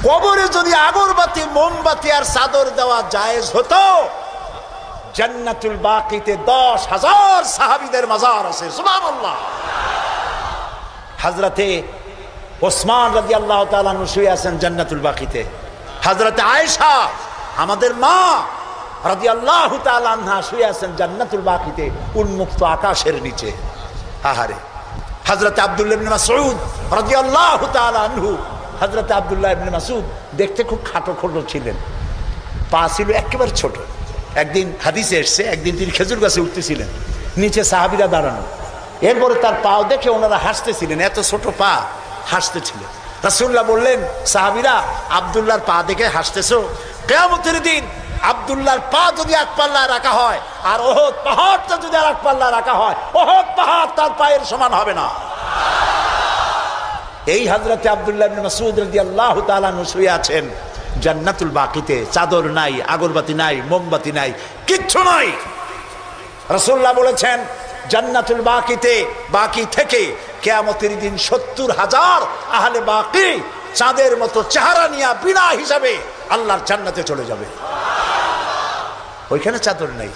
কবরে যদি আগরবাতি, মোমবাতি আর চাদর দেওয়া জায়েজ হতো, জান্নাতুল বাকিতে 10,000 সাহাবীদের মাজার আছে। সুবহানাল্লাহ। হযরতে ওসমান রাদিয়াল্লাহু তাআলা আনহু শুয়ে আছেন জান্নাতুল বাকিতে। হযরতে আয়েশা আমাদের মা রাদিয়াল্লাহু তাআলা আনহা শুয়ে আছেন জান্নাতুল বাকিতে উন্মুক্ত আকাশের নিচে। আহারে। হযরতে আব্দুল্লাহ ইবনে মাসউদ রাদিয়াল্লাহু তাআলা আনহু, হযরতে আব্দুল্লাহ ইবনে মাসউদ দেখতে খুব খাটো খোটো ছিলেন, পা ছিল একেবারে ছোট। একদিন হাদিসে এসছে, একদিন তিনি খেজুর গাছে উঠতেছিলেন, নিচে সাহাবীরা দাঁড়ানো, এরপরে তার পাও দেখে ওনারা হাসতেছিলেন, এত ছোট পা, হাসতেছিলেন। রাসূলুল্লাহ বললেন, সাহাবীরা আব্দুল্লাহর পা দেখে হাসতেছো? কিয়ামতের দিন আব্দুল্লাহর পা যদি এক পাল্লায় রাখা হয় আর ওহদ পাহাড়টা যদি আর এক পাল্লায় রাখা হয়, ওহদ পাহাড় তার পায়ের সমান হবে না। এই হযরতে আব্দুল্লাহ ইবনে মাসউদ রাদিয়াল্লাহু তাআলা আনহু শুয়ে আছেন জান্নাতুল বাকিতে, চাদর নাই, আগরবাতি নাই, মোমবাতি নাই, কিচ্ছু নাই। রাসূলুল্লাহ বলেছেন জান্নাতুল বাকিতে, বাকি থেকে কিয়ামতের দিন 70,000 আহলে বাকি চাঁদের মতো চেহারা নিয়ে বিনা হিসাবে আল্লাহর জান্নাতে চলে যাবে। ওইখানে চাদর নাই।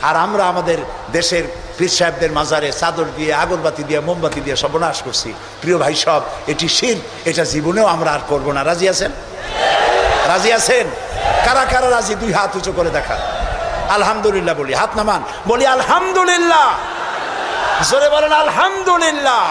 আর আমরা আমাদের দেশের পীর সাহেবদের মাজারে চাদর দিয়ে, আগরবাতি দিয়ে, মোমবাতি দিয়ে সর্বনাশ করছি। প্রিয় ভাই সব, এটি শিরক, এটা জীবনেও আমরা আর করবো না। রাজি আছেন? রাজি আছেন? কারা কারা রাজি? 2 হাত উঁচু করে দেখা। আলহামদুলিল্লাহ বলি, হাত নামান, বলি আলহামদুলিল্লাহ। জোরে বলেন আলহামদুলিল্লাহ।